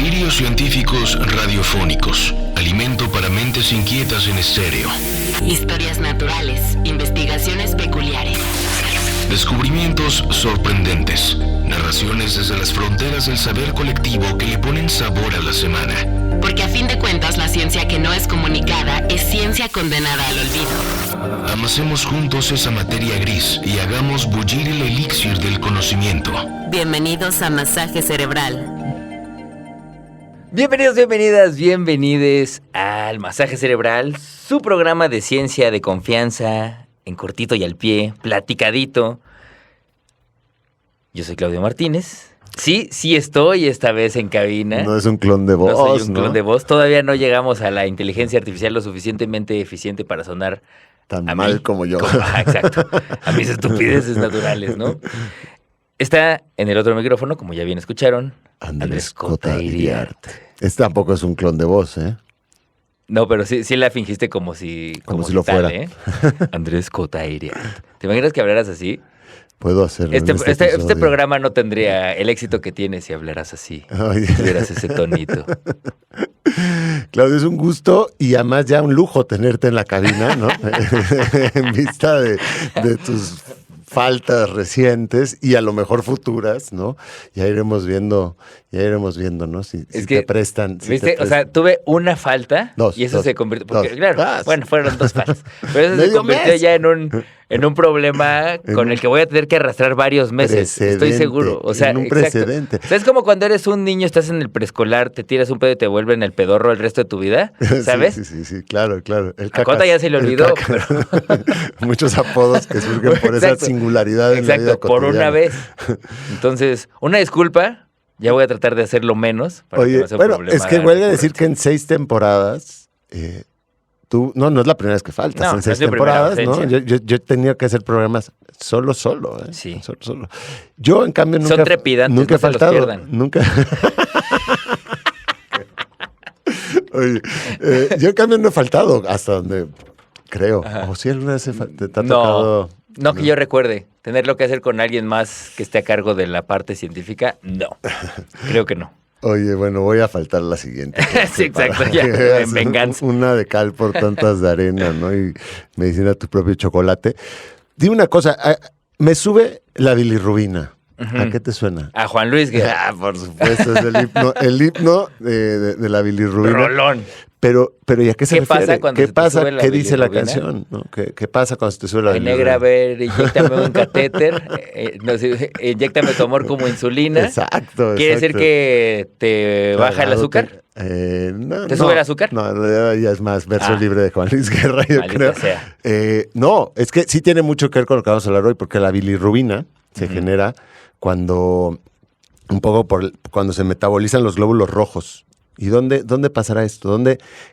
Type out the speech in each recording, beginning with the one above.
Delirios científicos radiofónicos. Alimento para mentes inquietas en estéreo. Historias naturales, investigaciones peculiares. Descubrimientos sorprendentes. Narraciones desde las fronteras del saber colectivo que le ponen sabor a la semana. Porque a fin de cuentas la ciencia que no es comunicada es ciencia condenada al olvido. Amasemos juntos esa materia gris y hagamos bullir el elixir del conocimiento. Bienvenidos a Masaje Cerebral. Bienvenidos, bienvenidas, bienvenides al Masaje Cerebral, su programa de ciencia de confianza, en cortito y al pie, platicadito. Yo soy Claudio Martínez. Sí estoy esta vez en cabina. No es un clon de voz, No soy un clon de voz. Todavía no llegamos a la inteligencia artificial lo suficientemente eficiente para sonar tan mal como yo. Exacto. A mis estupideces naturales, ¿no? Está en el otro micrófono, como ya bien escucharon, Andrés Cota Iriarte. Este tampoco es un clon de voz, ¿eh? No, pero sí la fingiste como si lo fuera. ¿eh? Andrés Cota Iriarte. ¿Te imaginas que hablaras así? Puedo hacerlo. Este programa no tendría el éxito que tiene si hablaras así. Si tuvieras ese tonito. Claudio, es un gusto y además ya un lujo tenerte en la cabina, ¿no? En vista de tus faltas recientes y a lo mejor futuras, ¿no? Ya iremos viendo, ¿no? Si te prestan. ¿Viste? O sea, tuve una falta y eso se convirtió. Porque, claro, bueno, fueron dos faltas. Pero eso se convirtió ya en un problema con el que voy a tener que arrastrar varios meses. Estoy seguro. O sea, en un precedente. O sea, es como cuando eres un niño, estás en el preescolar, te tiras un pedo y te vuelven el pedorro el resto de tu vida, ¿sabes? Sí, claro. El a Cota ya se le olvidó. Pero... Muchos apodos que surgen por esa singularidad en la vida cotidiana. Por una vez. Entonces, una disculpa. Ya voy a tratar de hacerlo menos. Para que no sea un problema. Es que huele a decir que en 6 temporadas... Tú, no es la primera vez que faltas. En 6 temporadas, ¿no? Yo he tenido que hacer programas solo, ¿eh? Sí. Solo. Yo, en cambio, nunca... Son trepidantes, nunca he faltado. Los pierdan. Nunca... Oye, yo, en cambio, no he faltado hasta donde creo. Ajá. O si alguna vez te ha tocado... No que yo recuerde. Tenerlo que hacer con alguien más que esté a cargo de la parte científica, no. Creo que no. Oye, bueno, voy a faltar la siguiente. Sí, exacto, ya, en venganza. Una de cal por tantas de arena, ¿no? Y medicina tu propio chocolate. Dime una cosa, me sube la bilirrubina. Uh-huh. ¿A qué te suena? A Juan Luis Guerra. Por supuesto, es el himno de la bilirrubina. Rolón. Pero ¿y a qué se refiere? Pasa cuando ¿Qué se pasa? Te sube la ¿Qué dice la bilirrubina? canción? ¿No? ¿Qué pasa cuando se te sube la bilirrubina? Negra, a ver, inyéctame un catéter, inyéctame tu amor como insulina. Exacto. ¿Quiere decir que te baja el azúcar? No, ¿Te sube el azúcar? No, en realidad ya es más verso libre de Juan Luis Guerra, yo creo. Sea. No, es que sí tiene mucho que ver con lo que vamos a hablar hoy, porque la bilirrubina se genera cuando se metabolizan los glóbulos rojos. ¿Y dónde pasará esto?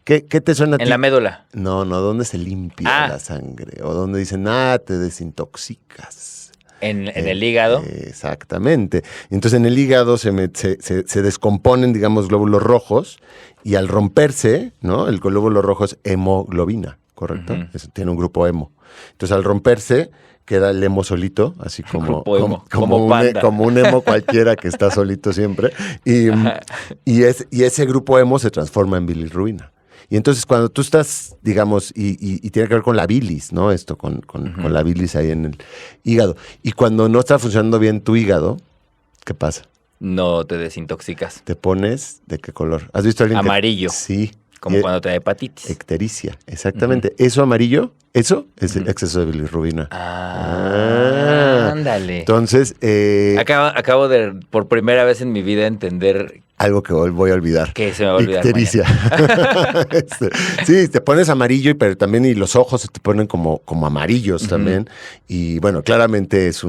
¿Qué te suena a ti? En la médula. No, ¿dónde se limpia la sangre? O ¿dónde dicen, te desintoxicas? En el hígado. Exactamente. Entonces en el hígado se descomponen, digamos, glóbulos rojos y al romperse, ¿no? El glóbulo rojo es hemoglobina, ¿correcto? Uh-huh. Tiene un grupo hemo. Entonces al romperse queda el emo solito, así como un emo cualquiera que está solito siempre. Y ese grupo emo se transforma en bilirrubina. Y entonces cuando tú estás, digamos, y tiene que ver con la bilis, ¿no? Esto, con la bilis ahí en el hígado. Y cuando no está funcionando bien tu hígado, ¿qué pasa? No te desintoxicas. ¿Te pones de qué color? ¿Has visto a alguien amarillo. Sí. Como cuando te da hepatitis. Ictericia, exactamente. Uh-huh. Eso amarillo, eso es el exceso de bilirrubina. Ándale. Entonces... Acabo de, por primera vez en mi vida, entender... Algo que hoy voy a olvidar. Que se me va a olvidar. Ictericia. Sí, te pones amarillo, pero también y los ojos se te ponen como amarillos también. Y bueno, claramente es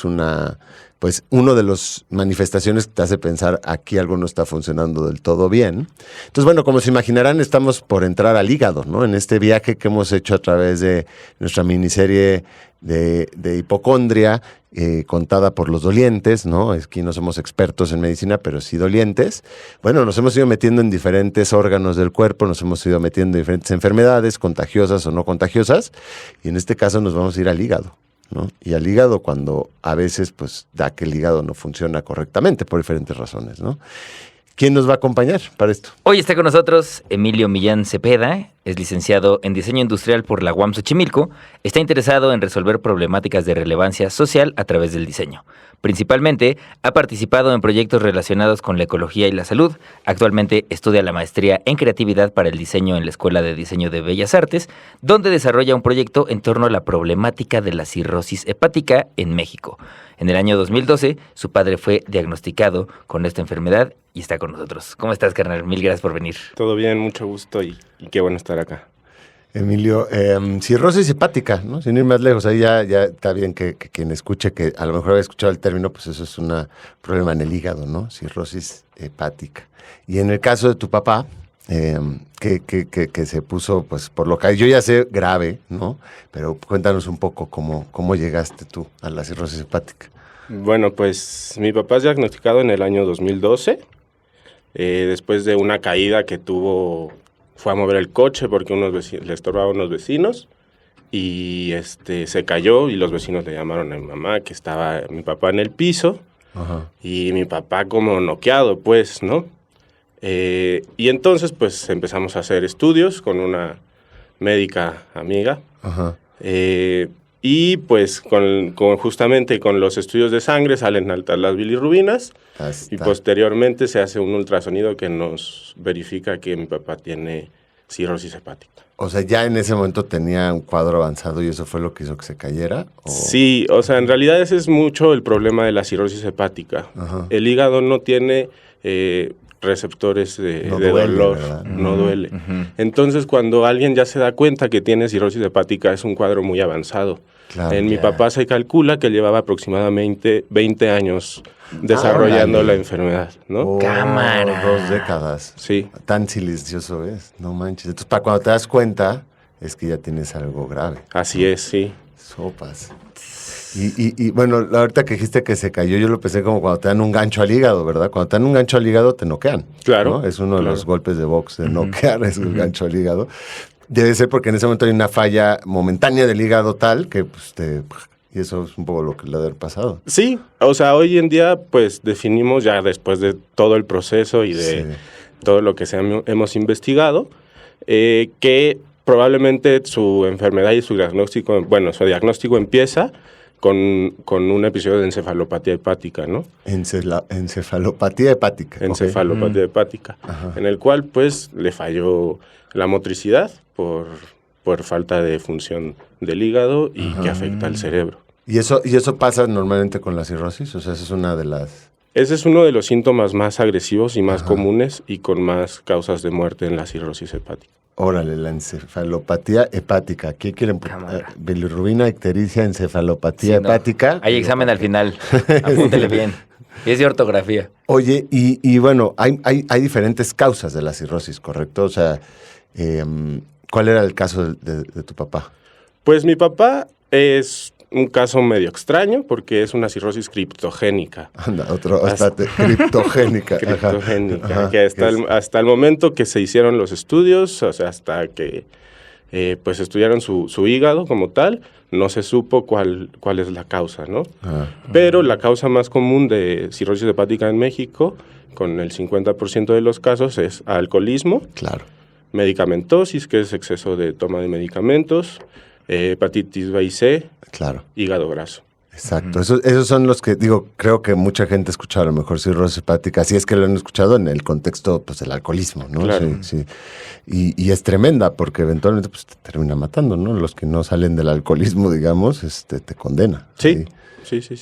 una... Pues uno de las manifestaciones que te hace pensar aquí algo no está funcionando del todo bien. Entonces, bueno, como se imaginarán, estamos por entrar al hígado, ¿no? En este viaje que hemos hecho a través de nuestra miniserie de hipocondria, contada por los dolientes, ¿no? Aquí no somos expertos en medicina, pero sí dolientes. Bueno, nos hemos ido metiendo en diferentes órganos del cuerpo, nos hemos ido metiendo en diferentes enfermedades, contagiosas o no contagiosas, y en este caso nos vamos a ir al hígado, ¿no? Y al hígado cuando a veces pues da que el hígado no funciona correctamente por diferentes razones, ¿no? ¿Quién nos va a acompañar para esto? Hoy está con nosotros Emilio Millán Cepeda, es licenciado en Diseño Industrial por la UAM Xochimilco, está interesado en resolver problemáticas de relevancia social a través del diseño. Principalmente, ha participado en proyectos relacionados con la ecología y la salud. Actualmente estudia la maestría en creatividad para el diseño en la Escuela de Diseño de Bellas Artes, donde desarrolla un proyecto en torno a la problemática de la cirrosis hepática en México. En el año 2012, su padre fue diagnosticado con esta enfermedad y está con nosotros. ¿Cómo estás, carnal? Mil gracias por venir. Todo bien, mucho gusto y qué bueno estar acá. Emilio, cirrosis hepática, ¿no? Sin ir más lejos, ahí ya está bien que quien escuche, que a lo mejor había escuchado el término, pues eso es un problema en el hígado, ¿no? Cirrosis hepática. Y en el caso de tu papá, que se puso, pues por lo que yo ya sé, grave, ¿no? Pero cuéntanos un poco cómo llegaste tú a la cirrosis hepática. Bueno, pues mi papá es diagnosticado en el año 2012, después de una caída que tuvo. Fue a mover el coche porque le estorbaban unos vecinos y se cayó y los vecinos le llamaron a mi mamá, que estaba mi papá en el piso. Ajá. Y mi papá como noqueado, pues, ¿no? Y entonces, pues, empezamos a hacer estudios con una médica amiga. Ajá. Y, pues, justamente con los estudios de sangre salen altas las bilirrubinas. Y posteriormente se hace un ultrasonido que nos verifica que mi papá tiene cirrosis hepática. O sea, ya en ese momento tenía un cuadro avanzado y eso fue lo que hizo que se cayera. ¿O? Sí, o sea, en realidad ese es mucho el problema de la cirrosis hepática. Ajá. El hígado no tiene receptores de dolor, ¿verdad? No duele. Uh-huh. Entonces, cuando alguien ya se da cuenta que tiene cirrosis hepática, es un cuadro muy avanzado. Claro, mi papá se calcula que llevaba aproximadamente 20 años desarrollando la enfermedad, ¿no? ¡Cámara! 2 décadas. Sí. Tan silencioso es, no manches. Entonces, para cuando te das cuenta, es que ya tienes algo grave. Así es, sí. Sopas. Y bueno, ahorita que dijiste que se cayó, yo lo pensé como cuando te dan un gancho al hígado, ¿verdad? Cuando te dan un gancho al hígado, te noquean. Claro. ¿no? Es uno de los golpes de box de noquear, es un gancho al hígado. Debe ser porque en ese momento hay una falla momentánea del hígado tal que pues y eso es un poco lo que le ha de haber pasado. Sí, o sea, hoy en día pues definimos ya después de todo el proceso y de todo lo que hemos investigado, que probablemente su enfermedad y su diagnóstico empieza con un episodio de encefalopatía hepática, ¿no? Encefalopatía hepática. Encefalopatía hepática, en el cual pues le falló la motricidad por falta de función del hígado y que afecta al cerebro. ¿Y eso pasa normalmente con la cirrosis? O sea, esa es una de las... Ese es uno de los síntomas más agresivos y más comunes y con más causas de muerte en la cirrosis hepática. Órale, la encefalopatía hepática. ¿Qué quieren? Bilirrubina, ictericia, encefalopatía hepática. No. Hay examen al final. Apúntele bien. Y es de ortografía. Oye, y bueno, hay diferentes causas de la cirrosis, ¿correcto? O sea, ¿cuál era el caso de tu papá? Pues mi papá es un caso medio extraño porque es una cirrosis criptogénica. Anda, criptogénica. Criptogénica, ajá, que hasta el momento que se hicieron los estudios, o sea, hasta que pues estudiaron su hígado como tal, no se supo cuál es la causa, ¿no? Pero la causa más común de cirrosis hepática en México, con el 50% de los casos, es alcoholismo. Claro. Medicamentosis, que es exceso de toma de medicamentos, hepatitis B y C, claro. Hígado graso. Exacto, esos son los que, creo que mucha gente ha escuchado a lo mejor cirrosis hepática, si es que lo han escuchado en el contexto pues del alcoholismo, ¿no? Claro. Sí. Y es tremenda porque eventualmente pues te termina matando, ¿no? Los que no salen del alcoholismo, digamos, te condena. Sí.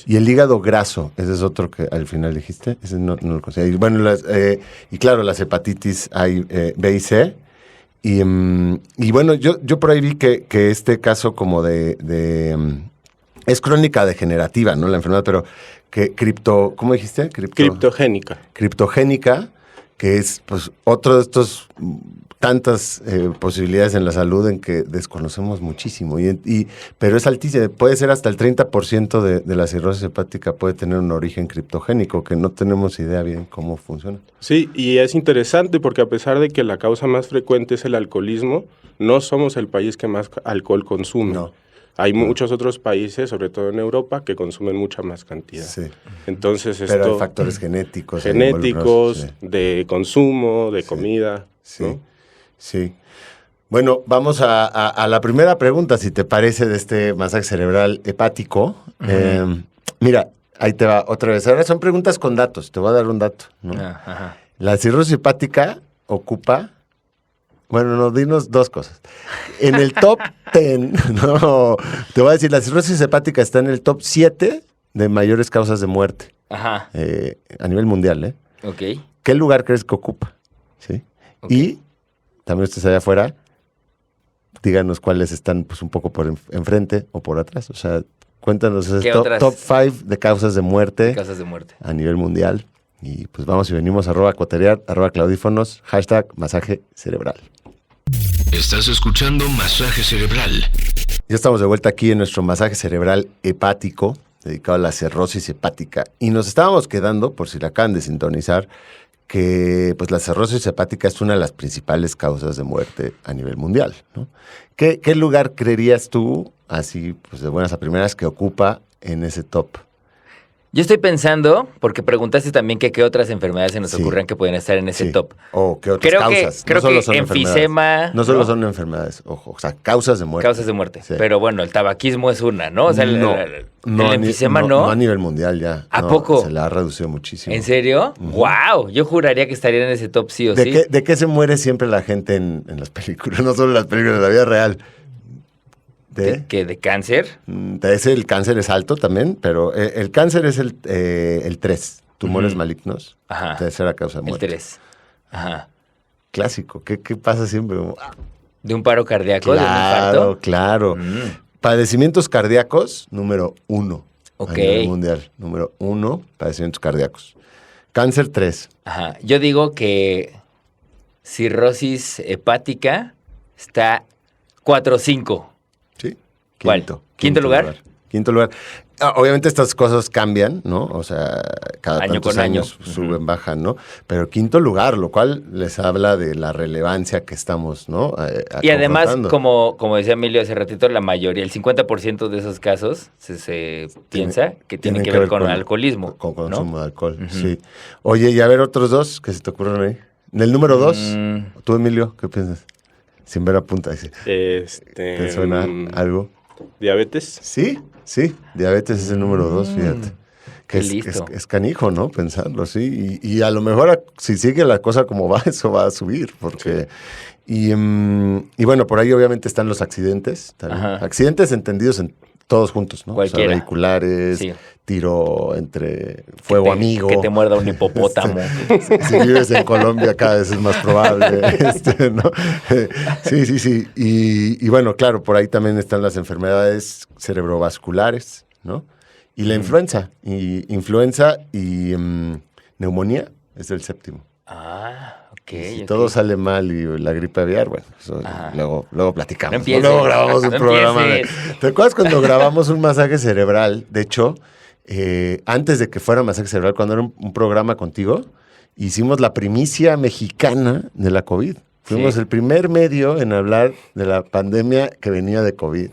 Y el hígado graso, ese es otro que al final dijiste, ese no lo considero. Y bueno, y claro, las hepatitis hay B y C. Y bueno, yo por ahí vi que este caso como es crónica degenerativa, ¿no? La enfermedad, pero que ¿cómo dijiste? Criptogénica. Criptogénica, que es pues otro de estos tantas posibilidades en la salud en que desconocemos muchísimo. Pero es altísimo, puede ser hasta el 30% de la cirrosis hepática puede tener un origen criptogénico, que no tenemos idea bien cómo funciona. Sí, y es interesante porque a pesar de que la causa más frecuente es el alcoholismo, no somos el país que más alcohol consume. No. Hay muchos otros países, sobre todo en Europa, que consumen mucha más cantidad. Sí. Entonces pero hay factores genéticos. De consumo, de comida. Sí, ¿no? sí. Bueno, vamos a la primera pregunta, si te parece, de este masaje cerebral hepático. Mira, ahí te va otra vez. Ahora son preguntas con datos. Te voy a dar un dato, ¿no? La cirrosis hepática ocupa... Bueno, no, dinos dos cosas. En el top 10, no, te voy a decir, la cirrosis hepática está en el top 7 de mayores causas de muerte. Ajá. A nivel mundial, ¿eh? Ok. ¿Qué lugar crees que ocupa? ¿Sí? Okay. Y también ustedes allá afuera, díganos cuáles están pues un poco por enfrente o por atrás. O sea, cuéntanos ese top 5 de causas de muerte. Causas de muerte. A nivel mundial. Y pues vamos y venimos, @cuaterear, @claudífonos, #masaje cerebral. Estás escuchando Masaje Cerebral. Ya estamos de vuelta aquí en nuestro masaje cerebral hepático, dedicado a la cirrosis hepática. Y nos estábamos quedando, por si la acaban de sintonizar, que pues la cirrosis hepática es una de las principales causas de muerte a nivel mundial, ¿no? ¿Qué lugar creerías tú, así pues de buenas a primeras, que ocupa en ese top? Yo estoy pensando, porque preguntaste también que qué otras enfermedades se nos ocurren que pueden estar en ese top. O qué otras causas. Creo no solo que son enfisema... No solo son enfermedades, ojo, o sea, causas de muerte. Causas de muerte. Sí. Pero bueno, el tabaquismo es una, ¿no? O sea, el enfisema no. No a nivel mundial ya. ¿A poco? Se la ha reducido muchísimo. ¿En serio? ¡Wow! Yo juraría que estaría en ese top sí o sí. ¿De qué se muere siempre la gente en las películas? No solo en las películas, en la vida real. ¿De cáncer? El cáncer es alto también, pero el cáncer es el 3. Tumores malignos. Ajá. Tercera causa de muerte. El 3. Ajá. Clásico. ¿Qué pasa siempre? ¿De un paro cardíaco? Claro, ¿de un infarto? Claro. Padecimientos cardíacos, número 1. Ok. A nivel mundial. Número 1, padecimientos cardíacos. Cáncer 3. Ajá. Yo digo que cirrosis hepática está 4 o 5. Sí. ¿Quinto lugar? Quinto lugar. Obviamente estas cosas cambian, ¿no? O sea, cada año tantos con años año. Suben, bajan, ¿no? Pero quinto lugar, lo cual les habla de la relevancia que estamos, ¿no? Y además, como decía Emilio hace ratito, la mayoría, el 50% de esos casos se piensa que tienen que ver con alcoholismo. Con consumo de alcohol, sí. Oye, y a ver otros dos que se te ocurren ahí. En el número 2, tú, Emilio, ¿qué piensas? Sin ver apunta, dice. ¿Te suena algo? ¿Diabetes? Sí, diabetes es el número 2, fíjate. Que es canijo, ¿no? Pensarlo, sí. Y a lo mejor, si sigue la cosa como va, eso va a subir, porque... Sí. Y bueno, por ahí obviamente están los accidentes. Accidentes entendidos todos juntos, ¿no? Cualquiera. O sea, vehiculares, tiro entre fuego amigo. Que te muerda un hipopótamo. Si vives en Colombia, cada vez es más probable, ¿no? Sí. Y bueno, claro, por ahí también están las enfermedades cerebrovasculares, ¿no? Y la influenza. Influenza y neumonía es el 7º. Si todo sale mal y la gripe aviar, bueno, eso luego platicamos. No luego grabamos un programa. ¿Te acuerdas cuando grabamos un masaje cerebral? De hecho, antes de que fuera masaje cerebral, cuando era un programa contigo, hicimos la primicia mexicana de la COVID. Fuimos el primer medio en hablar de la pandemia que venía de COVID.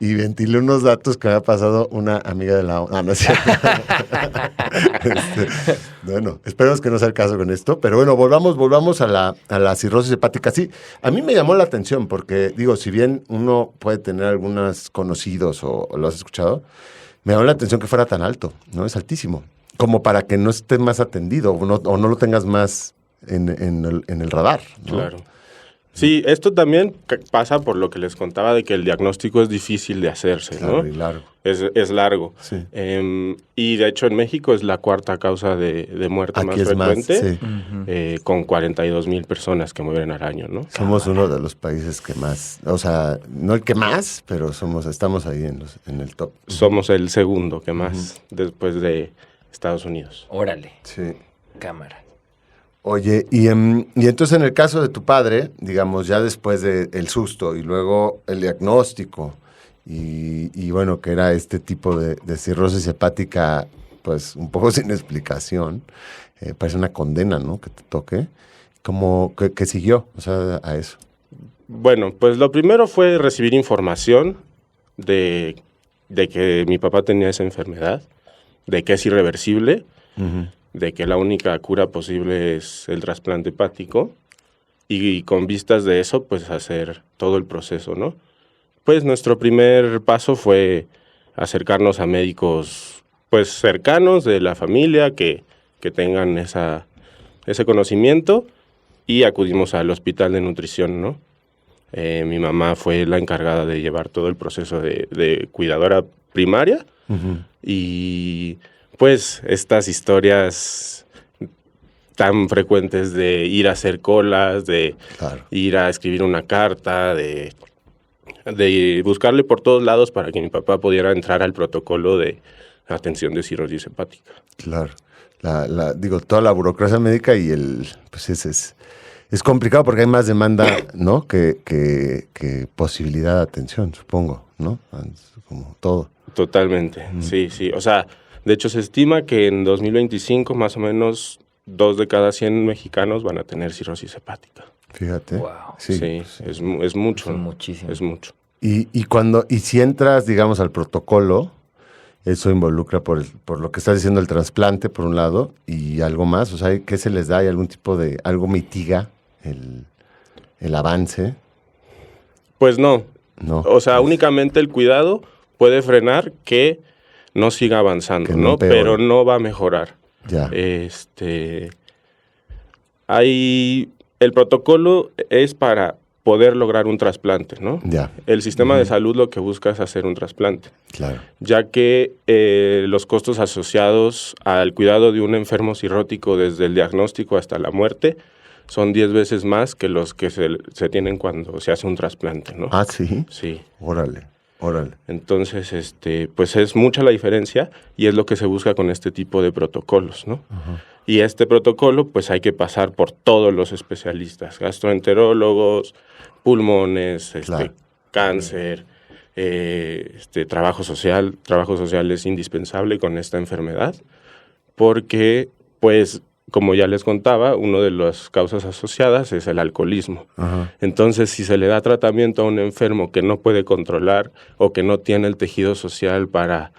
Y ventilé unos datos que había pasado una amiga de la ONU. No es cierto. Bueno, esperemos que no sea el caso con esto. Pero bueno, volvamos a la cirrosis hepática. Sí, a mí me llamó la atención porque, digo, si bien uno puede tener algunos conocidos o lo has escuchado, me llamó la atención que fuera tan alto, ¿no? Es altísimo. Como para que no esté más atendido o no lo tengas más en el radar, ¿no? Claro. Sí, esto también pasa por lo que les contaba de que el diagnóstico es difícil de hacerse, ¿no? Claro, y largo. Es largo. Sí. Y de hecho en México es la 4ª causa de muerte más frecuente, con 42,000 personas que mueren al año, ¿no? Somos uno de los países que más, o sea, no el que más, pero estamos ahí en el top. Somos el segundo que más, después de Estados Unidos. Órale. Sí. Cámara. Oye, y entonces en el caso de tu padre, digamos, ya después del susto y luego el diagnóstico y bueno, que era este tipo de cirrosis hepática, pues un poco sin explicación, parece una condena, ¿no? Que te toque. ¿Cómo que siguió, o sea, a eso? Bueno, pues lo primero fue recibir información de que mi papá tenía esa enfermedad, de que es irreversible, de que la única cura posible es el trasplante hepático, y con vistas de eso, pues hacer todo el proceso, ¿no? Pues nuestro primer paso fue acercarnos a médicos pues cercanos de la familia que tengan ese conocimiento, y acudimos al hospital de nutrición, ¿no? Mi mamá fue la encargada de llevar todo el proceso de cuidadora primaria, y pues estas historias tan frecuentes de ir a hacer colas, de ir a escribir una carta, de buscarle por todos lados para que mi papá pudiera entrar al protocolo de atención de cirrosis hepática. Claro. Digo, toda la burocracia médica y pues es complicado porque hay más demanda, ¿no? que posibilidad de atención, supongo, ¿no? Como todo. Totalmente, sí. O sea, de hecho se estima que en 2025 más o menos 2 de cada 100 mexicanos van a tener cirrosis hepática. Fíjate. Wow. Sí. Es mucho. Es muchísimo. Es mucho. Y si entras, digamos, al protocolo, eso involucra por lo que estás diciendo el trasplante, por un lado, y algo más. O sea, ¿qué se les da? ¿Hay algún tipo de algo mitiga el avance? Pues no. O sea, únicamente el cuidado puede frenar que no siga avanzando, ¿no? Pero no va a mejorar. Ya. El protocolo es para poder lograr un trasplante, ¿no? Ya. El sistema de salud lo que busca es hacer un trasplante. Claro. Ya que los costos asociados al cuidado de un enfermo cirrótico desde el diagnóstico hasta la muerte son 10 veces más que los que se tienen cuando se hace un trasplante, ¿no? Ah, ¿sí? Sí. Órale. Entonces, pues es mucha la diferencia, y es lo que se busca con este tipo de protocolos, ¿no? Uh-huh. Y este protocolo, pues hay que pasar por todos los especialistas, gastroenterólogos, pulmones, claro. Cáncer, trabajo social. Trabajo social es indispensable con esta enfermedad, porque, pues, como ya les contaba, una de las causas asociadas es el alcoholismo. Uh-huh. Entonces, si se le da tratamiento a un enfermo que no puede controlar o que no tiene el tejido social para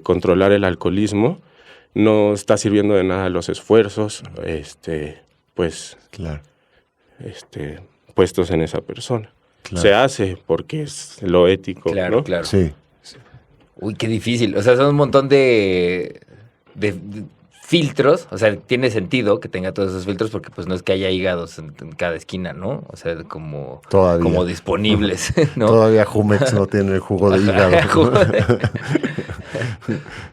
controlar el alcoholismo, no está sirviendo de nada los esfuerzos, pues, claro. puestos en esa persona. Claro. Se hace porque es lo ético, claro, ¿no? Claro. Sí. Uy, qué difícil. O sea, son un montón de filtros. O sea, tiene sentido que tenga todos esos filtros porque pues no es que haya hígados en cada esquina, ¿no? O sea, como disponibles, ¿no? Todavía Jumex no tiene el jugo de hígado.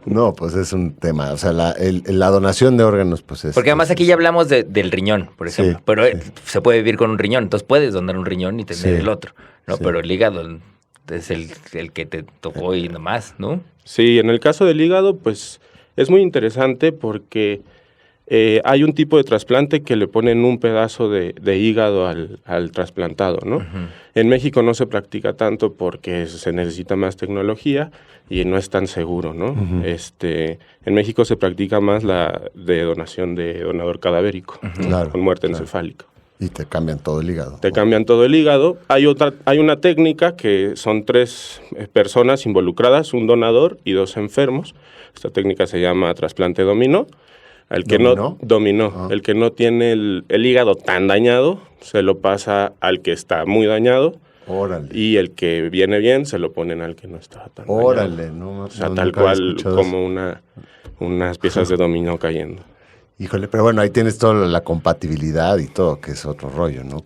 No, pues es un tema. O sea, la donación de órganos, pues es... Porque además aquí ya hablamos del riñón, por ejemplo. Sí, pero se puede vivir con un riñón. Entonces puedes donar un riñón y tener el otro, ¿no? Sí. Pero el hígado es el que te tocó y nomás, ¿no? Sí, en el caso del hígado, pues es muy interesante porque hay un tipo de trasplante que le ponen un pedazo de hígado al trasplantado, ¿no? Uh-huh. En México no se practica tanto porque se necesita más tecnología y no es tan seguro, ¿no? Uh-huh. En México se practica más la de donación de donador cadavérico, uh-huh. Claro, con muerte encefálica. Y te cambian todo el hígado. Te cambian todo el hígado. Hay una técnica que son 3 personas involucradas, un donador y 2 enfermos. Esta técnica se llama trasplante dominó. El que el que no tiene el hígado tan dañado, se lo pasa al que está muy dañado. Órale. Y el que viene bien, se lo ponen al que no estaba tan dañado. Órale, no. O sea, tal cual como unas piezas de dominó cayendo. Híjole, pero bueno, ahí tienes toda la compatibilidad y todo, que es otro rollo, ¿no?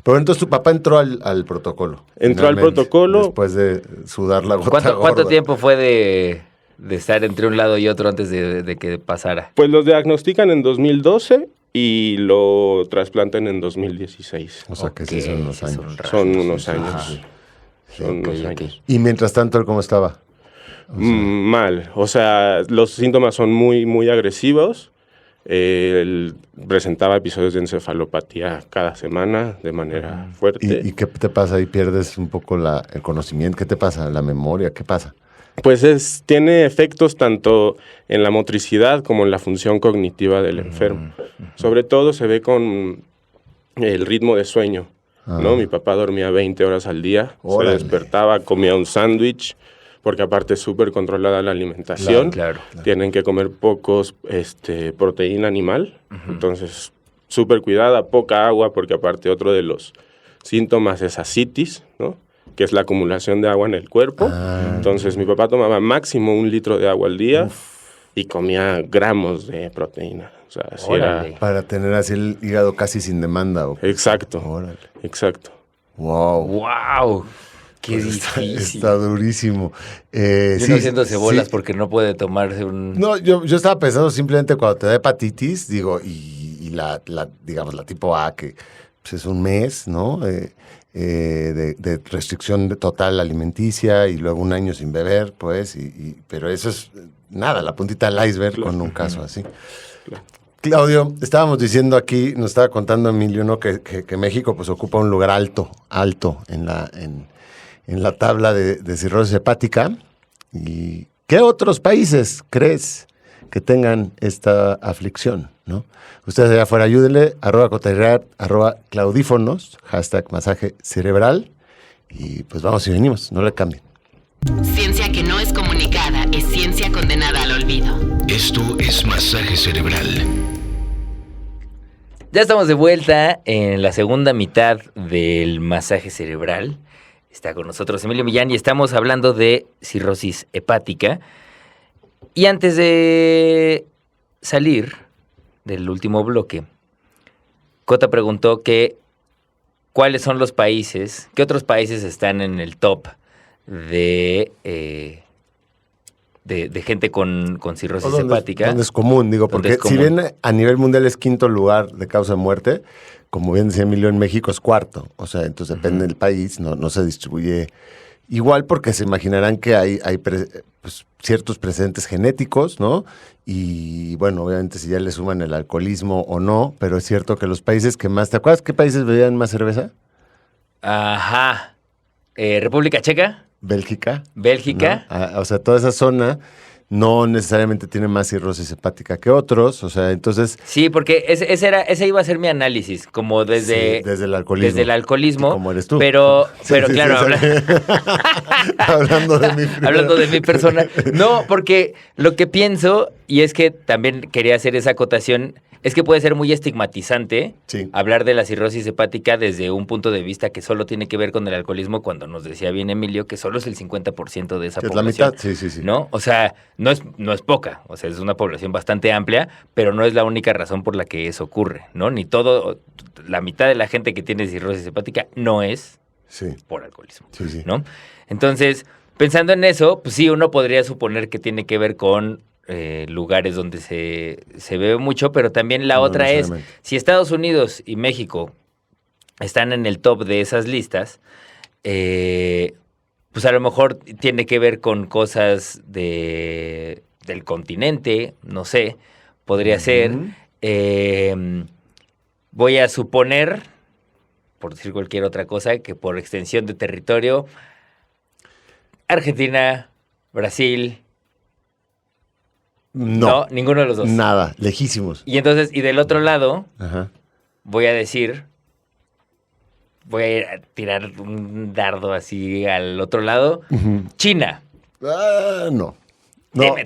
Pero entonces tu papá entró al protocolo. Entró al protocolo. Después de sudar la gota ¿Cuánto tiempo fue de estar entre un lado y otro antes de que pasara? Pues lo diagnostican en 2012 y lo trasplantan en 2016. O sea que sí son unos años. Son unos años. Son unos años. Y mientras tanto, ¿él cómo estaba? Mal. O sea, los síntomas son muy, muy agresivos. Él presentaba episodios de encefalopatía cada semana de manera fuerte. ¿Y qué te pasa? ¿Ahí pierdes un poco el conocimiento? ¿Qué te pasa? ¿La memoria? ¿Qué pasa? Pues tiene efectos tanto en la motricidad como en la función cognitiva del enfermo. Sobre todo se ve con el ritmo de sueño. ¿no? Mi papá dormía 20 horas al día, Órale. se despertaba, comía un sándwich, porque aparte es súper controlada la alimentación. Claro. Tienen que comer pocos proteína animal, entonces súper cuidada, poca agua, porque aparte otro de los síntomas es ascitis, ¿no? Que es la acumulación de agua en el cuerpo. Entonces mi papá tomaba máximo 1 litro de agua al día y comía gramos de proteína. O sea, así era. Para tener así el hígado casi sin demanda. Exacto. Órale. Exacto. Wow. ¡Wow! ¡Qué Pues difícil! Está durísimo. Yo no haciéndose bolas porque no puede tomarse un... No, yo estaba pensando simplemente cuando te da hepatitis, digo, y la digamos, la tipo A, que pues, es un mes, ¿no? De restricción total alimenticia y luego 1 año sin beber, pues, pero eso es nada, la puntita del iceberg con un caso así. Claudio, estábamos diciendo aquí, nos estaba contando Emilio, ¿no? Que México pues ocupa un lugar alto en la tabla de cirrosis hepática. ¿Y qué otros países crees que tengan esta aflicción, ¿no? Ustedes allá afuera, ayúdenle, @cotarrear, @claudífonos, #masaje cerebral. Y pues vamos y venimos, no le cambien. Ciencia que no es comunicada es ciencia condenada al olvido. Esto es Masaje Cerebral. Ya estamos de vuelta en la segunda mitad del masaje cerebral. Está con nosotros Emilio Millán y estamos hablando de cirrosis hepática. Y antes de salir del último bloque, Cota preguntó que cuáles son los países, qué otros países están en el top de gente con cirrosis hepática. Donde es común, digo, porque si bien a nivel mundial es 5º lugar de causa de muerte, como bien decía Emilio, en México es 4º. O sea, entonces depende del país, no se distribuye igual, porque se imaginarán que hay pues, ciertos precedentes genéticos, ¿no? Y bueno, obviamente si ya le suman el alcoholismo o no, pero es cierto que los países que más... ¿Te acuerdas qué países bebían más cerveza? Ajá. República Checa. Bélgica. ¿No? O sea, toda esa zona no necesariamente tiene más cirrosis hepática que otros, o sea, entonces... Sí, porque ese iba a ser mi análisis, como desde el alcoholismo. Desde el alcoholismo. Como eres tú. Pero claro, hablando de mi hablando de mi persona. No, porque lo que pienso, y es que también quería hacer esa acotación, es que puede ser muy estigmatizante hablar de la cirrosis hepática desde un punto de vista que solo tiene que ver con el alcoholismo, cuando nos decía bien Emilio que solo es el 50% de esa población. Es la mitad, sí. ¿No? O sea, no es poca, o sea, es una población bastante amplia, pero no es la única razón por la que eso ocurre, ¿no? Ni todo, la mitad de la gente que tiene cirrosis hepática no es por alcoholismo, ¿no? Entonces, pensando en eso, pues sí, uno podría suponer que tiene que ver con lugares donde se bebe mucho, pero también la otra es, si Estados Unidos y México están en el top de esas listas, pues a lo mejor tiene que ver con cosas del continente, no sé, podría ser. Voy a suponer, por decir cualquier otra cosa, que por extensión de territorio, Argentina, Brasil... No, ninguno de los dos. Nada, lejísimos. Y entonces, y del otro lado, voy a decir, voy a ir a tirar un dardo así al otro lado, China. No,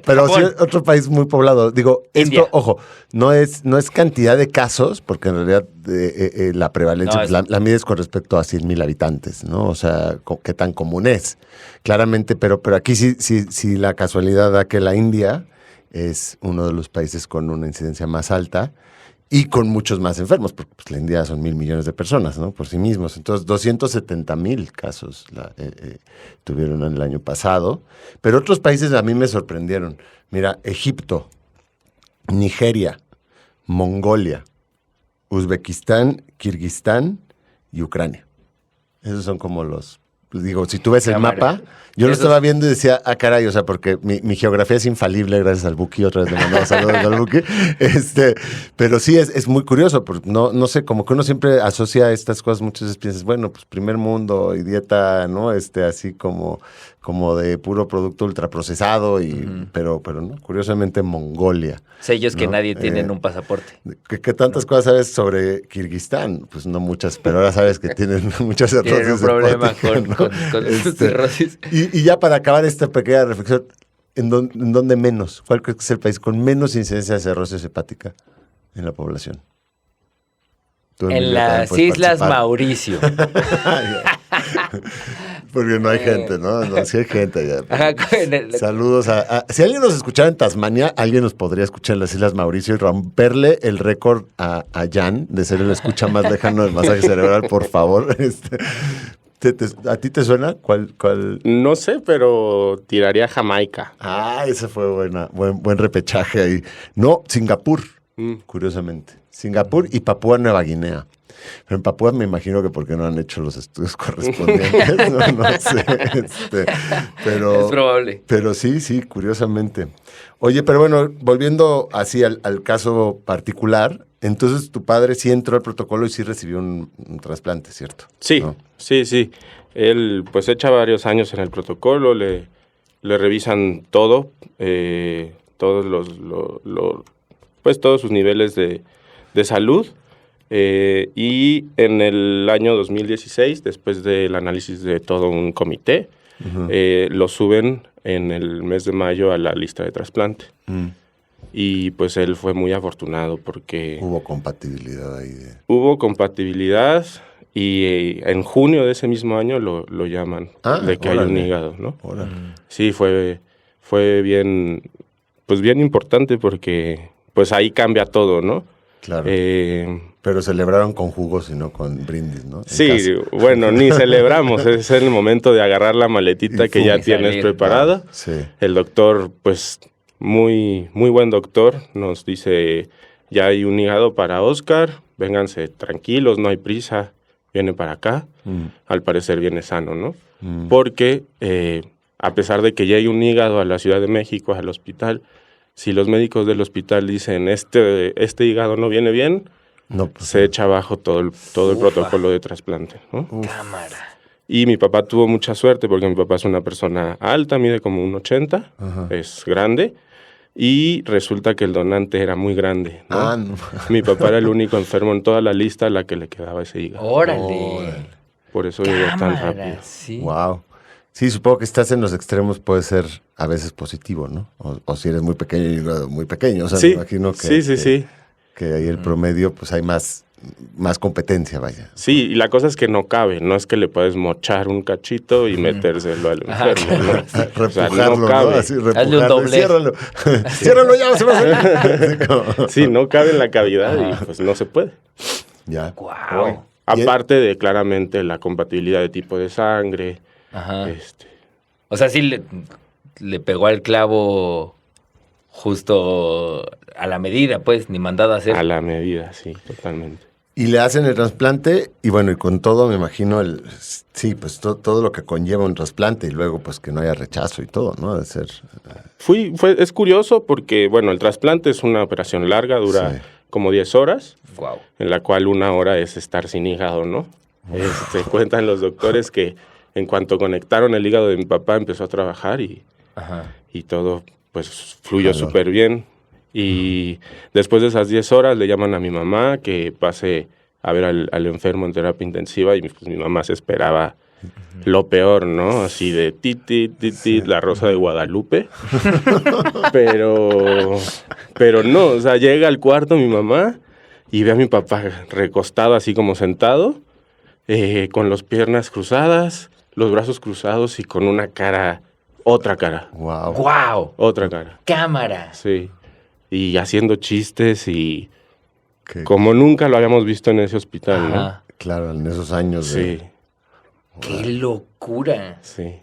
pero sí otro país muy poblado. Digo, India. Esto, ojo, no es cantidad de casos, porque en realidad la prevalencia la mides con respecto a 100,000 habitantes, ¿no? O sea, qué tan común es. Claramente, pero aquí sí la casualidad da que la India es uno de los países con una incidencia más alta y con muchos más enfermos, porque pues, la India son 1,000 millones de personas, ¿no? Por sí mismos. Entonces, 270,000 casos tuvieron en el año pasado. Pero otros países a mí me sorprendieron. Mira, Egipto, Nigeria, Mongolia, Uzbekistán, Kirguistán y Ucrania. Esos son como los digo, si tú ves el mapa, yo lo estaba viendo y decía, caray, o sea, porque mi geografía es infalible gracias al Buki, otra vez le mandamos saludos al Buki. Pero sí, es muy curioso, porque no sé, como que uno siempre asocia estas cosas, muchas veces piensas, bueno, pues primer mundo y dieta, ¿no? Así como de puro producto ultraprocesado, pero no, curiosamente Mongolia. Sellos que nadie tiene en un pasaporte. ¿Qué tantas cosas sabes sobre Kirguistán? Pues no muchas, pero ahora sabes que tienen muchas cirrosis. Tienen un problema con cirrosis. Y ya para acabar esta pequeña reflexión, ¿en dónde menos? ¿Cuál crees que es el país con menos incidencia de cirrosis hepática en la población? En las Islas Mauricio. Porque no hay gente, ¿no? Sí hay gente allá. Saludos si alguien nos escuchara en Tasmania, alguien nos podría escuchar en las Islas Mauricio y romperle el récord a Jan de ser el escucha más lejano del masaje cerebral, por favor. ¿A ti te suena? ¿Cuál? No sé, pero tiraría Jamaica. Ese fue buen repechaje ahí. No, Singapur, curiosamente. Singapur y Papúa Nueva Guinea. Pero en Papúa me imagino que porque no han hecho los estudios correspondientes, no sé. Pero, es probable. Pero sí, curiosamente. Oye, pero bueno, volviendo así al caso particular, entonces tu padre sí entró al protocolo y sí recibió un trasplante, ¿cierto? Sí, ¿no? Sí. Él pues echa varios años en el protocolo, le revisan todo, todos todos sus niveles de salud. Y en el año 2016, después del análisis de todo un comité, lo suben en el mes de mayo a la lista de trasplante. Y pues él fue muy afortunado porque... Hubo compatibilidad ahí. Hubo compatibilidad y en junio de ese mismo año lo llaman de que hay un hígado, ¿no? Sí, fue bien, pues bien importante porque pues ahí cambia todo, ¿no? Claro. Pero celebraron con jugos y no con brindis, ¿no? Sí, bueno, ni celebramos. Es el momento de agarrar la maletita que ya tienes preparada. Sí. El doctor, pues, muy, muy buen doctor, nos dice, ya hay un hígado para Oscar, vénganse tranquilos, no hay prisa, viene para acá. Al parecer viene sano, ¿no? Porque a pesar de que ya hay un hígado a la Ciudad de México, al hospital, si los médicos del hospital dicen, este hígado no viene bien, se echa abajo todo el protocolo de trasplante, ¿no? Cámara. Y mi papá tuvo mucha suerte porque mi papá es una persona alta, mide como 1.80, es grande, y resulta que el donante era muy grande, ¿no? No. Mi papá era el único enfermo en toda la lista a la que le quedaba ese hígado. ¡Órale! Por eso llegó tan rápido. Sí. Wow. Sí, supongo que estás en los extremos puede ser a veces positivo, ¿no? O si eres muy pequeño y muy pequeño. O sea, sí, me imagino que... Sí. Que ahí el promedio, pues hay más competencia, vaya. Sí, y la cosa es que no cabe, no es que le puedes mochar un cachito y metérselo al enfermo, ¿no? Repujarlo, o sea, no cabe. ¿No? Así, hazle un doble. Ciérralo. Ciérralo ya, se va a salir. Sí, no cabe en la cavidad y pues no se puede. Ya. Wow. Aparte de claramente la compatibilidad de tipo de sangre. Ajá. O sea, sí le pegó al clavo justo a la medida, pues, ni mandado a hacer. A la medida, sí, totalmente. Y le hacen el trasplante y bueno, y con todo me imagino pues todo lo que conlleva un trasplante y luego pues que no haya rechazo y todo, ¿no? De ser... Es curioso porque, bueno, el trasplante es una operación larga, dura como 10 horas, en la cual 1 hora es estar sin hígado, ¿no? Cuentan los doctores que en cuanto conectaron el hígado de mi papá empezó a trabajar y todo pues fluyó súper bien. Y después de esas 10 horas le llaman a mi mamá que pase a ver al enfermo en terapia intensiva y pues mi mamá se esperaba lo peor, ¿no? Así de la Rosa de Guadalupe. pero no, o sea, llega al cuarto mi mamá y ve a mi papá recostado así como sentado, con las piernas cruzadas, los brazos cruzados y con una cara, otra cara. ¡Wow! Otra cara. ¡Cámara! Sí. Y haciendo chistes y como nunca lo habíamos visto en ese hospital, ¿no? Claro, en esos años. Sí. ¡Qué locura! Sí.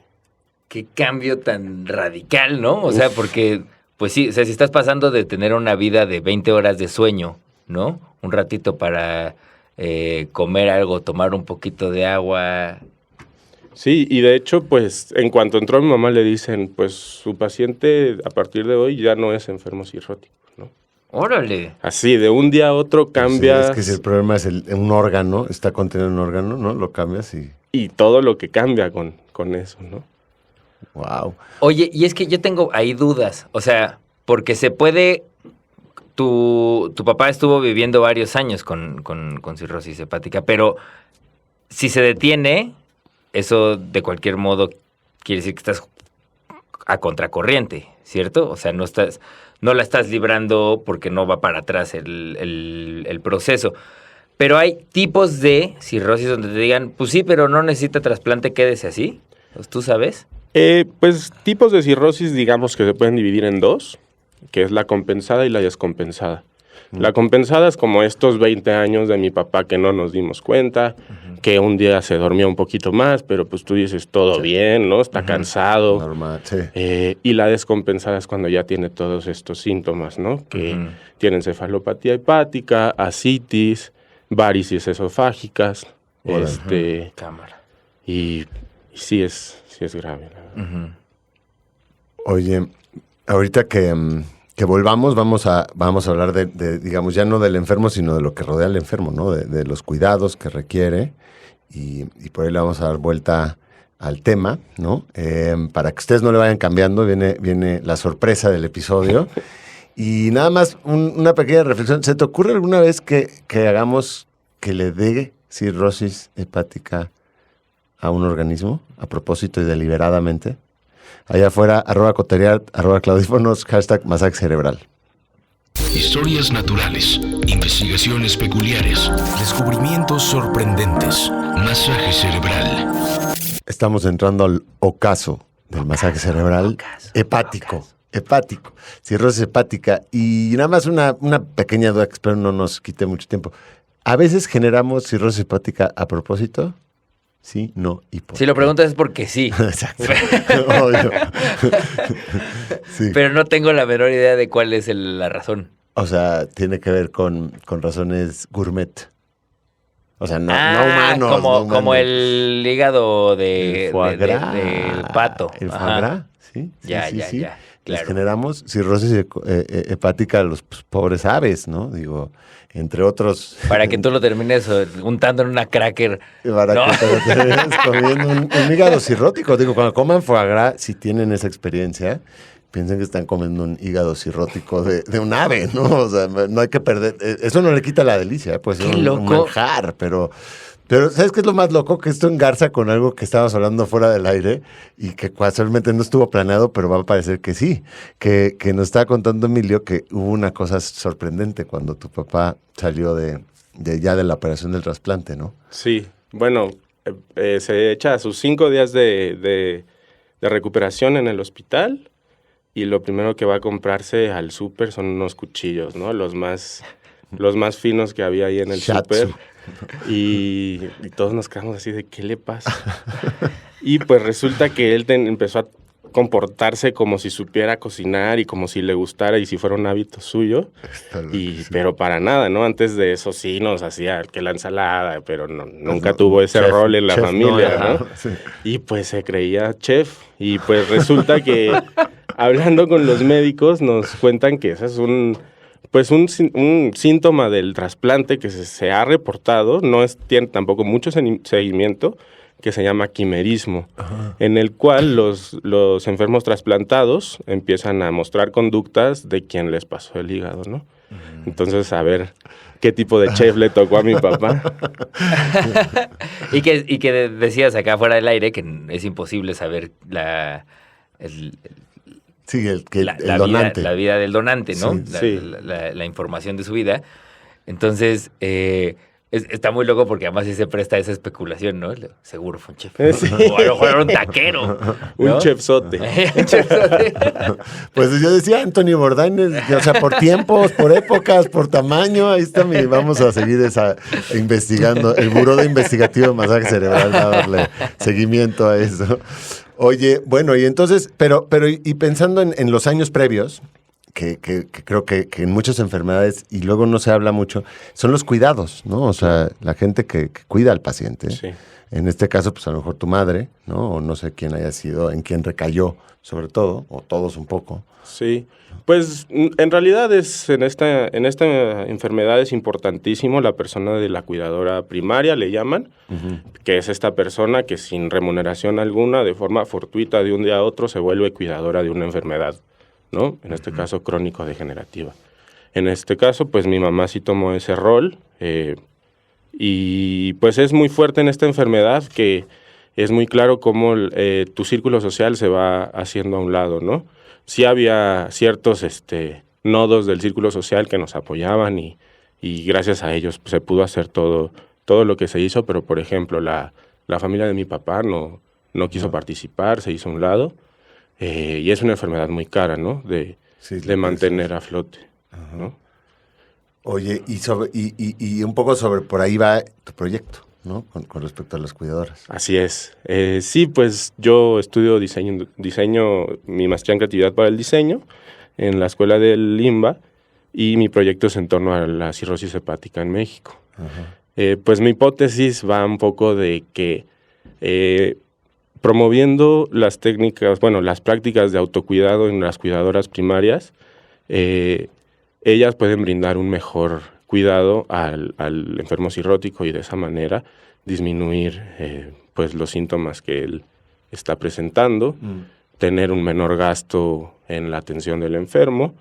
¡Qué cambio tan radical!, ¿no? O sea, porque, pues sí, o sea, si estás pasando de tener una vida de 20 horas de sueño, ¿no? Un ratito para comer algo, tomar un poquito de agua, Sí, y de hecho, pues, en cuanto entró mi mamá le dicen, pues, su paciente a partir de hoy ya no es enfermo cirrótico, ¿no? ¡Órale! Así, de un día a otro cambias... Sí, es que si el problema es un órgano, está contenido en un órgano, ¿no? Lo cambias y... Y todo lo que cambia con eso, ¿no? Wow. Oye, y es que yo tengo ahí dudas, o sea, porque se puede... Tu papá estuvo viviendo varios años con cirrosis hepática, pero si se detiene, eso de cualquier modo quiere decir que estás a contracorriente, ¿cierto? O sea, no la estás librando porque no va para atrás el proceso. Pero hay tipos de cirrosis donde te digan, pues sí, pero no necesita trasplante, quédese así. ¿Tú sabes? Pues tipos de cirrosis, digamos que se pueden dividir en dos, que es la compensada y la descompensada. La compensada es como estos 20 años de mi papá que no nos dimos cuenta, que un día se dormía un poquito más, pero pues tú dices, todo bien, ¿no? Está cansado. Normal, sí. Y la descompensada es cuando ya tiene todos estos síntomas, ¿no? Que tiene encefalopatía hepática, ascitis, varices esofágicas, Cámara. Y sí es grave, la verdad. Oye, ahorita que volvamos, vamos a hablar de, digamos, ya no del enfermo, sino de lo que rodea al enfermo, ¿no? De los cuidados que requiere y por ahí le vamos a dar vuelta al tema, ¿no? Para que ustedes no le vayan cambiando, viene la sorpresa del episodio. Y nada más una pequeña reflexión. ¿Se te ocurre alguna vez que hagamos que le dé cirrosis hepática a un organismo a propósito y deliberadamente? Allá afuera, @coteriart, @claudífonos, #masaje cerebral. Historias naturales, investigaciones peculiares, descubrimientos sorprendentes, masaje cerebral. Estamos entrando al ocaso del masaje cerebral hepático. Cirrosis hepática. Y nada más una pequeña duda que espero no nos quite mucho tiempo. ¿A veces generamos cirrosis hepática a propósito? Sí, no y por qué. Si lo preguntas es porque sí. Exacto. Obvio. Sí. Pero no tengo la menor idea de cuál es la razón. O sea, tiene que ver con razones gourmet. O sea, no humanos. Como el hígado el foie gras, del pato. El foie gras, sí. Ya. Les Claro. generamos cirrosis hepática a los pobres aves, ¿no? Digo, entre otros... Para que tú lo termines untando en una cracker. Para que te lo termines comiendo un hígado cirrótico. Digo, cuando coman foie gras, si tienen esa experiencia, piensen que están comiendo un hígado cirrótico de un ave, ¿no? O sea, no hay que perder... Eso no le quita la delicia, pues es un manjar, pero ¿sabes qué es lo más loco? Que esto engarza con algo que estábamos hablando fuera del aire y que casualmente no estuvo planeado, pero va a parecer que sí. Que nos estaba contando Emilio que hubo una cosa sorprendente cuando tu papá salió de la operación del trasplante, ¿no? Sí, bueno, se echa sus 5 días de recuperación en el hospital y lo primero que va a comprarse al súper son unos cuchillos, ¿no? Los más finos que había ahí en el súper. Y todos nos quedamos así de, ¿qué le pasa? Y pues resulta que él empezó a comportarse como si supiera cocinar y como si le gustara y si fuera un hábito suyo. Pero para nada, ¿no? Antes de eso sí nos hacía que la ensalada, pero nunca tuvo ese rol en la familia, ¿no? Sí. Y pues se creía chef. Y pues resulta que hablando con los médicos nos cuentan que ese es un síntoma del trasplante que se ha reportado, tiene tampoco mucho seguimiento, que se llama quimerismo, en el cual los enfermos trasplantados empiezan a mostrar conductas de quien les pasó el hígado, ¿no? Entonces, a ver qué tipo de chef le tocó a mi papá. y que decías acá fuera del aire que es imposible saber Sí, el donante. La vida del donante, ¿no? Sí. La información de su vida. Entonces, está muy loco porque además sí se presta a esa especulación, ¿no? Seguro fue un chef. Sí. O a lo mejor era un taquero, ¿no? Un chefzote. Pues yo decía Anthony Bourdain, o sea, por tiempos, por épocas, por tamaño, ahí está vamos a seguir investigando. El Buró de Investigativo de Masaje Cerebral va a darle seguimiento a eso. Oye, bueno, y entonces, pero y pensando en los años previos, creo que en muchas enfermedades, y luego no se habla mucho, son los cuidados, ¿no? O sea, la gente que cuida al paciente. Sí. En este caso, pues a lo mejor tu madre, ¿no? O no sé quién haya sido, en quién recayó, sobre todo, o todos un poco. Sí, pues en realidad en esta enfermedad es importantísimo la persona de la cuidadora primaria, le llaman, que es esta persona que sin remuneración alguna, de forma fortuita de un día a otro, se vuelve cuidadora de una enfermedad, ¿no? En este caso crónico-degenerativa. En este caso, pues mi mamá sí tomó ese rol, y pues es muy fuerte en esta enfermedad que es muy claro cómo tu círculo social se va haciendo a un lado, ¿no? Sí había ciertos nodos del círculo social que nos apoyaban y gracias a ellos se pudo hacer todo lo que se hizo, pero por ejemplo la familia de mi papá no quiso participar, se hizo a un lado, y es una enfermedad muy cara, ¿no? De mantener a flote, ¿no? Oye, y un poco sobre por ahí va tu proyecto, ¿no? Con respecto a las cuidadoras. Así es. Sí, pues yo estudio diseño, mi maestría en creatividad para el diseño en la escuela del IMBA, y mi proyecto es en torno a la cirrosis hepática en México. Pues mi hipótesis va un poco de que promoviendo las técnicas, las prácticas de autocuidado en las cuidadoras primarias, ellas pueden brindar un mejor cuidado al enfermo cirrótico y de esa manera disminuir pues los síntomas que él está presentando, tener un menor gasto en la atención del enfermo,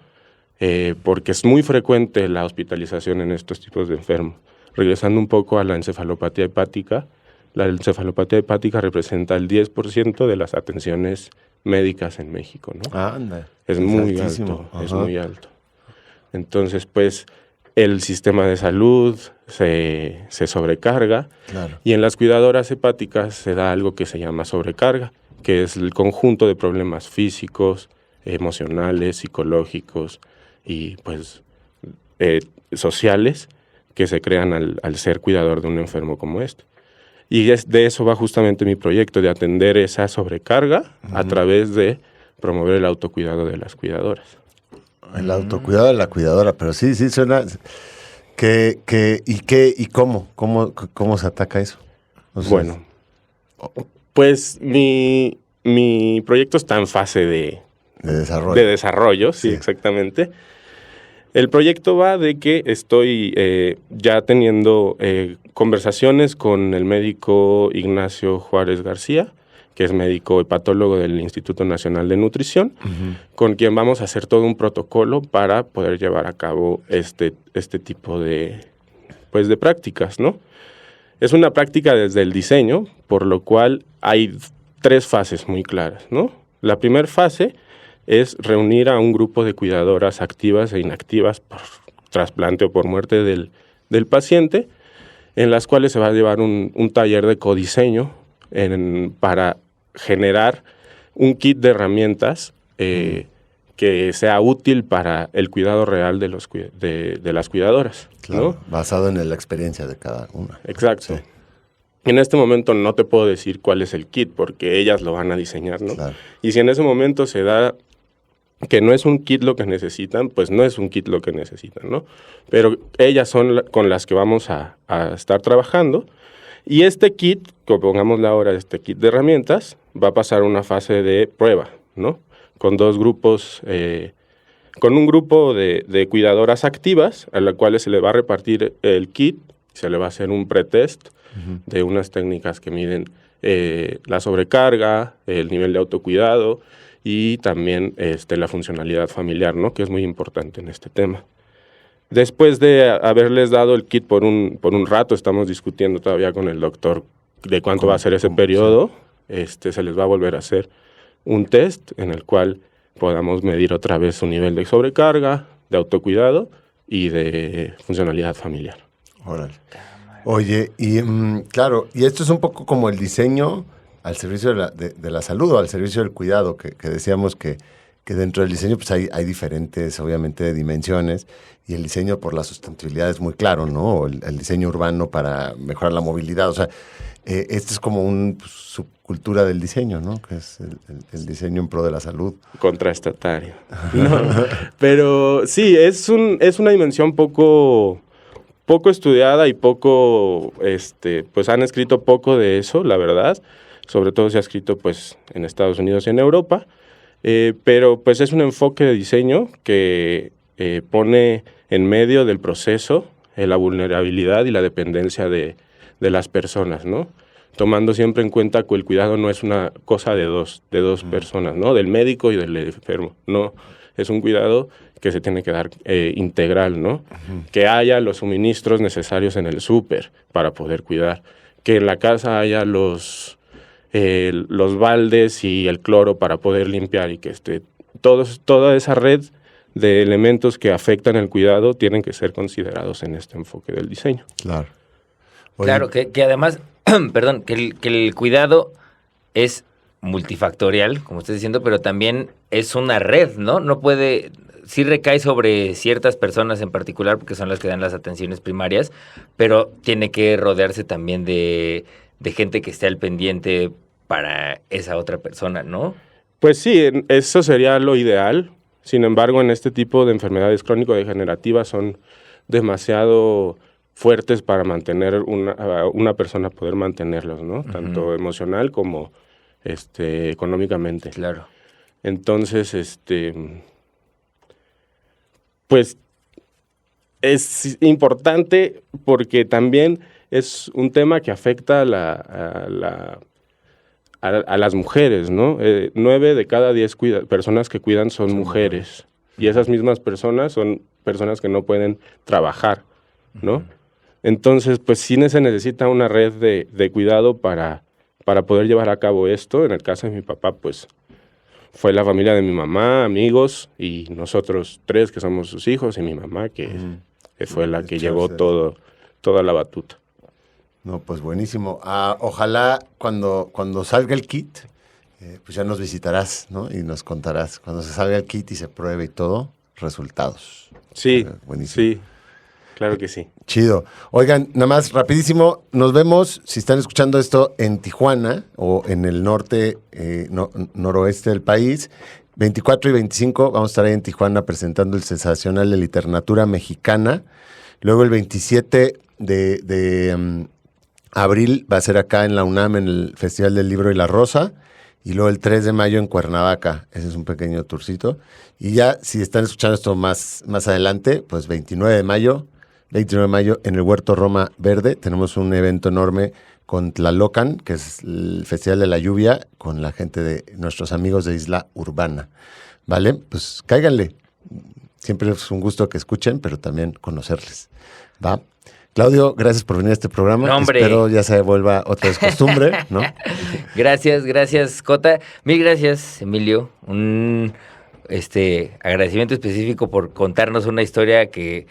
porque es muy frecuente la hospitalización en estos tipos de enfermos. Regresando un poco a la encefalopatía hepática, la encefalopatía hepática representa el 10% de las atenciones médicas en México, ¿no? Anda, es muy alto, es muy alto. Entonces, pues, el sistema de salud se sobrecarga, claro. Y en las cuidadoras hepáticas se da algo que se llama sobrecarga, que es el conjunto de problemas físicos, emocionales, psicológicos y, pues, sociales que se crean al ser cuidador de un enfermo como este. Y de eso va justamente mi proyecto, de atender esa sobrecarga a través de promover el autocuidado de las cuidadoras. El autocuidado de la cuidadora, pero sí suena... ¿Y cómo se ataca eso? O sea, bueno, pues mi proyecto está en fase de desarrollo. De desarrollo, sí, exactamente. El proyecto va de que estoy ya teniendo conversaciones con el médico Ignacio Juárez García, que es médico hepatólogo del Instituto Nacional de Nutrición, con quien vamos a hacer todo un protocolo para poder llevar a cabo este tipo de prácticas, ¿no? Es una práctica desde el diseño, por lo cual hay 3 fases muy claras, ¿no? La primera fase es reunir a un grupo de cuidadoras activas e inactivas por trasplante o por muerte del paciente, en las cuales se va a llevar un taller de codiseño para generar un kit de herramientas que sea útil para el cuidado real de las cuidadoras. Claro, ¿no? Basado en la experiencia de cada una. Exacto. Sí. En este momento no te puedo decir cuál es el kit, porque ellas lo van a diseñar, ¿no? Claro. Y si en ese momento se da que no es un kit lo que necesitan, pues no es un kit lo que necesitan, ¿no? Pero ellas son con las que vamos a estar trabajando. Y este kit, pongámosle ahora este kit de herramientas, va a pasar una fase de prueba, ¿no? Con 2 grupos, con un grupo de cuidadoras activas, a las cuales se le va a repartir el kit, se le va a hacer un pretest de unas técnicas que miden la sobrecarga, el nivel de autocuidado y también la funcionalidad familiar, ¿no? Que es muy importante en este tema. Después de haberles dado el kit por un rato, estamos discutiendo todavía con el doctor de cuánto va a ser ese periodo, se les va a volver a hacer un test en el cual podamos medir otra vez su nivel de sobrecarga, de autocuidado y de funcionalidad familiar. Órale. Oye, y claro, y esto es un poco como el diseño al servicio de la salud o al servicio del cuidado, que decíamos que dentro del diseño pues hay diferentes, obviamente, dimensiones, y el diseño por la sustentabilidad es muy claro, ¿no? El diseño urbano para mejorar la movilidad, o sea, Esto es como una subcultura del diseño, ¿no? Que es el diseño en pro de la salud. Contraestatario. No, pero sí, es una dimensión poco estudiada y poco, pues han escrito poco de eso, la verdad. Sobre todo se ha escrito pues en Estados Unidos y en Europa. Pero pues es un enfoque de diseño que pone en medio del proceso la vulnerabilidad y la dependencia de las personas, ¿no? Tomando siempre en cuenta que el cuidado no es una cosa de dos personas, ¿no? Del médico y del enfermo, no. Es un cuidado que se tiene que dar integral, ¿no? Uh-huh. Que haya los suministros necesarios en el súper para poder cuidar. Que en la casa haya los baldes y el cloro para poder limpiar y que toda esa red de elementos que afectan el cuidado tienen que ser considerados en este enfoque del diseño. Claro. Oye. Claro, que además, perdón, que el cuidado es multifactorial, como estás diciendo, pero también es una red, ¿no? No puede, sí recae sobre ciertas personas en particular, porque son las que dan las atenciones primarias, pero tiene que rodearse también de gente que esté al pendiente para esa otra persona, ¿no? Pues sí, eso sería lo ideal. Sin embargo, en este tipo de enfermedades crónico-degenerativas son demasiado fuertes para mantener una persona, poder mantenerlos, ¿no? Uh-huh. Tanto emocional como económicamente. Claro. Entonces, pues es importante porque también es un tema que afecta a las mujeres, ¿no? 9 de cada 10 personas que cuidan son mujeres. Y esas mismas personas son personas que no pueden trabajar, ¿no? Uh-huh. Entonces, pues sí se necesita una red de cuidado para poder llevar a cabo esto. En el caso de mi papá, pues fue la familia de mi mamá, amigos, y nosotros 3 que somos sus hijos, y mi mamá que fue la que llevó toda la batuta. No, pues buenísimo. Ojalá cuando salga el kit, pues ya nos visitarás, ¿no? Y nos contarás cuando se salga el kit y se pruebe y todo, resultados. Sí, buenísimo. Sí, claro que sí. Chido. Oigan, nada más rapidísimo, nos vemos, si están escuchando esto, en Tijuana o en el norte, noroeste del país. 24 y 25 vamos a estar ahí en Tijuana presentando el Sensacional de Literatura Mexicana. Luego el 27 de abril va a ser acá en la UNAM, en el Festival del Libro y la Rosa. Y luego el 3 de mayo en Cuernavaca. Ese es un pequeño tourcito. Y ya, si están escuchando esto más adelante, pues 29 de mayo en el Huerto Roma Verde. Tenemos un evento enorme con Tlalocan, que es el Festival de la Lluvia, con la gente de nuestros amigos de Isla Urbana. ¿Vale? Pues cáiganle. Siempre es un gusto que escuchen, pero también conocerles. ¿Va? Claudio, gracias por venir a este programa. No, hombre. Espero ya se vuelva otra vez costumbre, ¿no? Gracias, Cota. Mil gracias, Emilio. Un agradecimiento específico por contarnos una historia que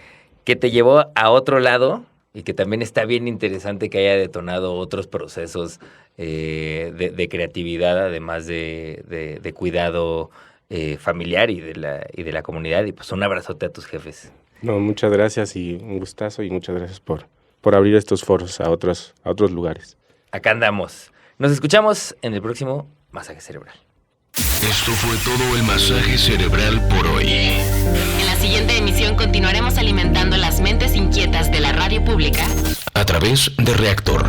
te llevó a otro lado y que también está bien interesante que haya detonado otros procesos de creatividad, además de cuidado familiar y de la comunidad. Y pues un abrazote a tus jefes. No, muchas gracias y un gustazo y muchas gracias por abrir estos foros a otros lugares. Acá andamos. Nos escuchamos en el próximo Masaje Cerebral. Esto fue todo el Masaje Cerebral por hoy. En la siguiente emisión continuaremos alimentando las mentes inquietas de la radio pública a través de Reactor